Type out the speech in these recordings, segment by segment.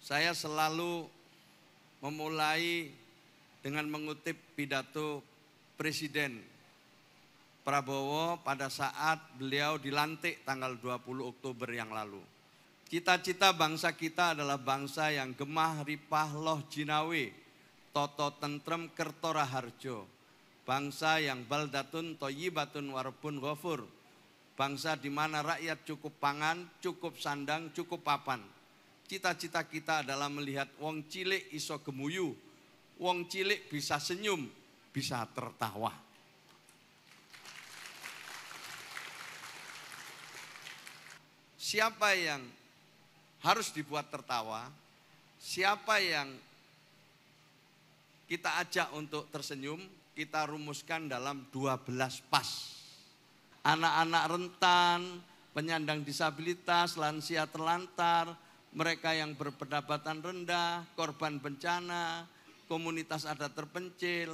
saya selalu memulai dengan mengutip pidato Presiden Prabowo pada saat beliau dilantik tanggal 20 Oktober yang lalu. Cita-cita bangsa kita adalah bangsa yang gemah ripah loh jinawe, toto tentrem kertora harjo. Bangsa yang baldatun toyibatun warabun ghafur. Bangsa di mana rakyat cukup pangan, cukup sandang, cukup papan. Cita-cita kita adalah melihat wong cilik iso gemuyu, wong cilik bisa senyum, bisa tertawa. Siapa yang harus dibuat tertawa, siapa yang kita ajak untuk tersenyum, kita rumuskan dalam 12 pas. Anak-anak rentan, penyandang disabilitas, lansia terlantar, mereka yang berpendapatan rendah, korban bencana, komunitas adat terpencil,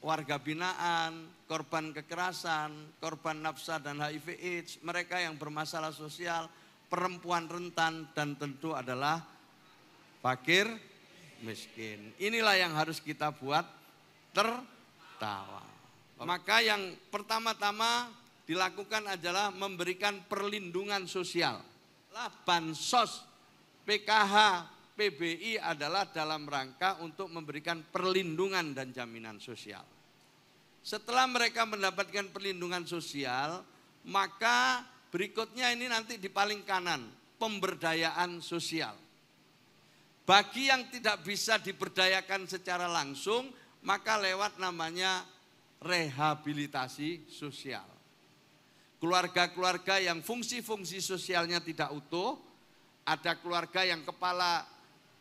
warga binaan, korban kekerasan, korban nafsa dan HIV AIDS, mereka yang bermasalah sosial, perempuan rentan, dan tentu adalah fakir miskin. Inilah yang harus kita buat tertawa. Maka yang pertama-tama dilakukan adalah memberikan perlindungan sosial. Bansos, PKH, PBI adalah dalam rangka untuk memberikan perlindungan dan jaminan sosial. Setelah mereka mendapatkan perlindungan sosial, maka berikutnya ini nanti di paling kanan, pemberdayaan sosial. Bagi yang tidak bisa diberdayakan secara langsung, maka lewat namanya rehabilitasi sosial. Keluarga-keluarga yang fungsi-fungsi sosialnya tidak utuh, ada keluarga yang kepala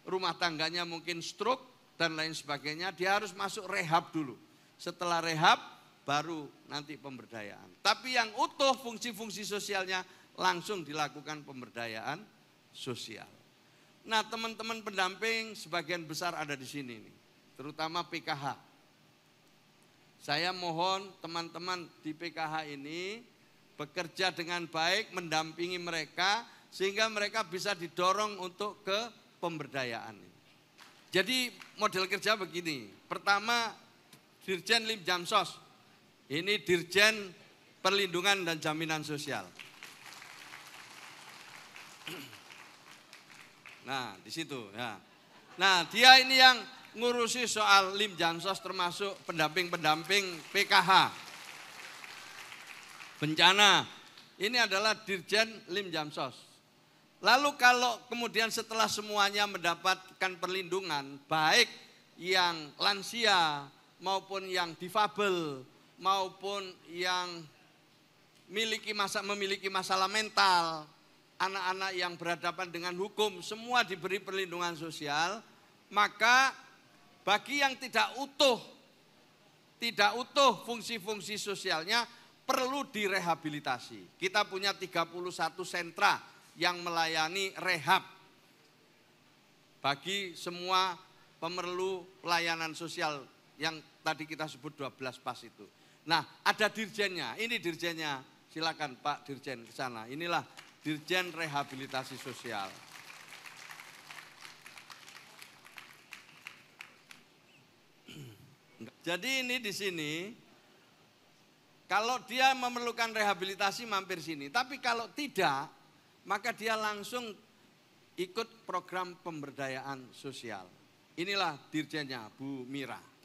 rumah tangganya mungkin stroke dan lain sebagainya, dia harus masuk rehab dulu. Setelah rehab baru nanti pemberdayaan. Tapi yang utuh fungsi-fungsi sosialnya langsung dilakukan pemberdayaan sosial. Nah, teman-teman pendamping sebagian besar ada di sini nih, terutama PKH. Saya mohon teman-teman di PKH ini bekerja dengan baik, mendampingi mereka sehingga mereka bisa didorong untuk ke pemberdayaan. Jadi model kerja begini. Pertama, Dirjen Lim Jamsos. Ini Dirjen Perlindungan dan Jaminan Sosial. Nah, di situ ya. Nah, dia ini yang ngurusi soal Lim Jamsos termasuk pendamping-pendamping PKH. Bencana. Ini adalah Dirjen Lim Jamsos. Lalu kalau kemudian setelah semuanya mendapatkan perlindungan, baik yang lansia maupun yang difabel maupun yang memiliki masalah mental, anak-anak yang berhadapan dengan hukum, semua diberi perlindungan sosial, maka bagi yang tidak utuh fungsi-fungsi sosialnya perlu direhabilitasi. Kita punya 31 sentra yang melayani rehab bagi semua pemerlu pelayanan sosial yang tadi kita sebut 12 pas itu. Nah, ada dirjennya, ini dirjennya, silakan Pak Dirjen ke sana. Inilah Dirjen Rehabilitasi Sosial. Jadi ini di sini, kalau dia memerlukan rehabilitasi mampir sini. Tapi kalau tidak, maka dia langsung ikut program pemberdayaan sosial. Inilah dirjennya, Bu Mira.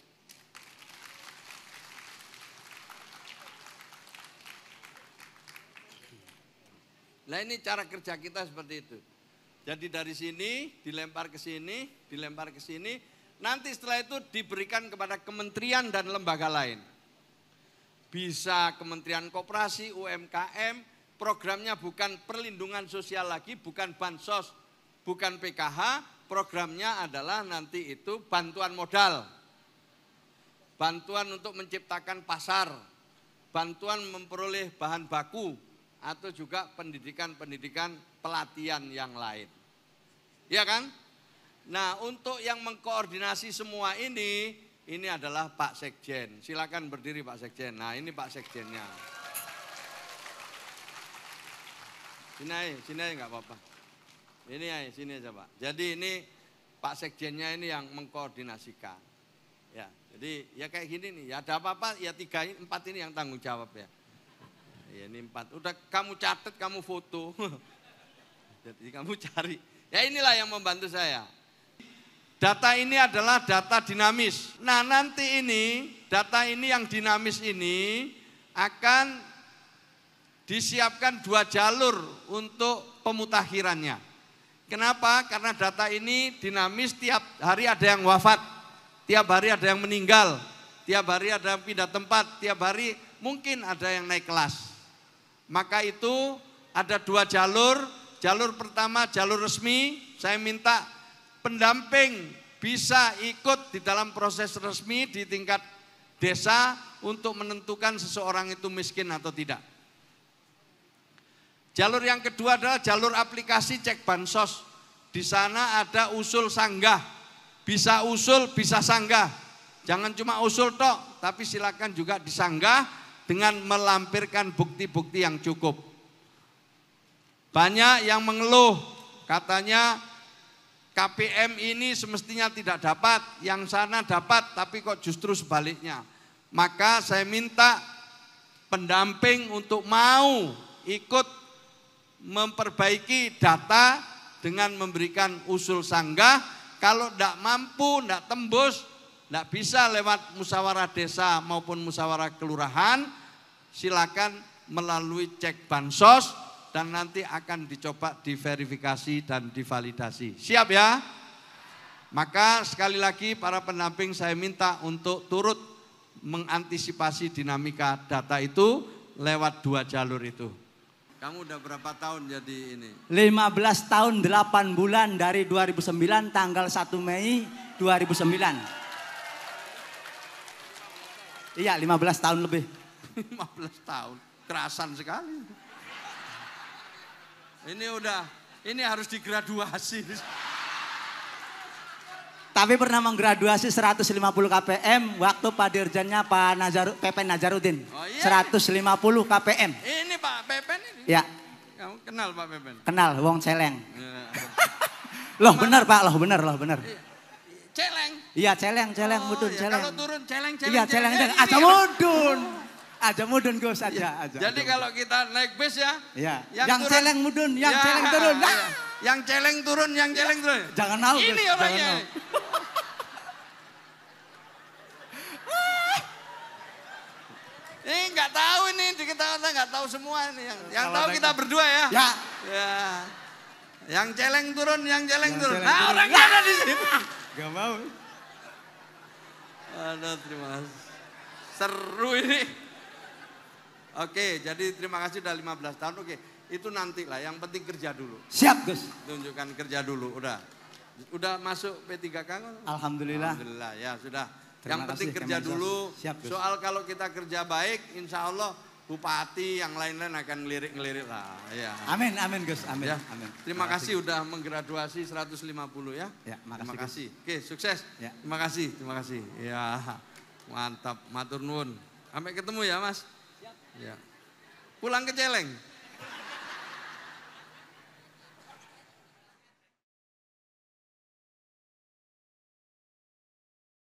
Nah, ini cara kerja kita seperti itu. Jadi dari sini dilempar ke sini, dilempar ke sini. Nanti setelah itu diberikan kepada kementerian dan lembaga lain. Bisa Kementerian Koperasi, UMKM, programnya bukan perlindungan sosial lagi, bukan bansos, bukan PKH, programnya adalah nanti itu bantuan modal. Bantuan untuk menciptakan pasar, bantuan memperoleh bahan baku, atau juga pendidikan-pendidikan pelatihan yang lain. Ya kan? Nah, untuk yang mengkoordinasi semua ini adalah Pak Sekjen. Silakan berdiri Pak Sekjen. Nah, ini Pak Sekjennya. Sini aja enggak apa-apa. Ini ya, sini aja Pak. Jadi ini Pak Sekjennya ini yang mengkoordinasikan. Ya, jadi ya kayak gini nih, ya ada apa-apa ya 3, 4 ini yang tanggung jawab ya. Ya ini 4, udah kamu catat, kamu foto. Jadi kamu cari. Ya inilah yang membantu saya. Data ini adalah data dinamis. Nah nanti ini, data ini yang dinamis ini akan disiapkan 2 jalur untuk pemutakhirannya. Kenapa? Karena data ini dinamis, tiap hari ada yang wafat, tiap hari ada yang meninggal, tiap hari ada yang pindah tempat, tiap hari mungkin ada yang naik kelas. Maka itu ada 2 jalur. Jalur pertama jalur resmi, saya minta pendamping bisa ikut di dalam proses resmi di tingkat desa untuk menentukan seseorang itu miskin atau tidak. Jalur yang kedua adalah jalur aplikasi cek bansos. Di sana ada usul sanggah, bisa usul, bisa sanggah. Jangan cuma usul tok, tapi silakan juga disanggah dengan melampirkan bukti-bukti yang cukup. Banyak yang mengeluh, katanya KPM ini semestinya tidak dapat, yang sana dapat, tapi kok justru sebaliknya. Maka saya minta pendamping untuk mau ikut memperbaiki data dengan memberikan usul sanggah. Kalau tidak mampu, tidak tembus, tidak bisa lewat musyawarah desa maupun musyawarah kelurahan, silakan melalui cek bansos dan nanti akan dicoba diverifikasi dan divalidasi. Siap ya? Maka sekali lagi para pendamping saya minta untuk turut mengantisipasi dinamika data itu lewat 2 jalur itu. Kamu udah berapa tahun jadi ini? 15 tahun 8 bulan dari 2009 tanggal 1 Mei 2009. Iya 15 tahun lebih. 15 tahun, kerasan sekali. Ini harus digraduasi. Tapi pernah menggraduasi 150 KPM waktu Pak Dirjennya Pak Pepen Nazarudin. Oh, iya. 150 KPM. Ini Pak Pepen ini? Ya. Kamu kenal Pak Pepen? Kenal, wong celeng. Ya. Loh benar Pak, loh benar. Celeng? Iya celeng, mudun, ya. celeng. Kalau turun celeng. Iya celeng, aja mudun Gus aja. Jadi kalau kita naik bis ya, iya. turun, Yang celeng mudun, yang celeng turun. Iya. Yang celeng turun. Jangan tahu. Ini orangnya. Ini nggak tahu ini, kita nggak tahu semua ini. Yang tahu kita berdua ya. Ya. Yang celeng turun. Nah orangnya ada di sini. Gak mau. Aduh terima kasih. Seru ini. Oke, jadi terima kasih udah 15 tahun. Oke, itu nanti lah. Yang penting kerja dulu. Siap Gus. Tunjukkan kerja dulu. Udah masuk P3K kan? Alhamdulillah. Alhamdulillah ya sudah. Terima yang penting kasih, kerja dulu. Siap, Gus. Soal kalau kita kerja baik, insya Allah bupati yang lain-lain akan ngelirik lah. Ya. Amin Gus. Amin. Ya. Amin. Terima kasih udah menggraduasi 150 ya. Ya, terima kasih. Oke, sukses. Ya. Terima kasih. Ya, mantap. Matur nuwun. Sampai ketemu ya Mas. Ya. Pulang ke Celeng.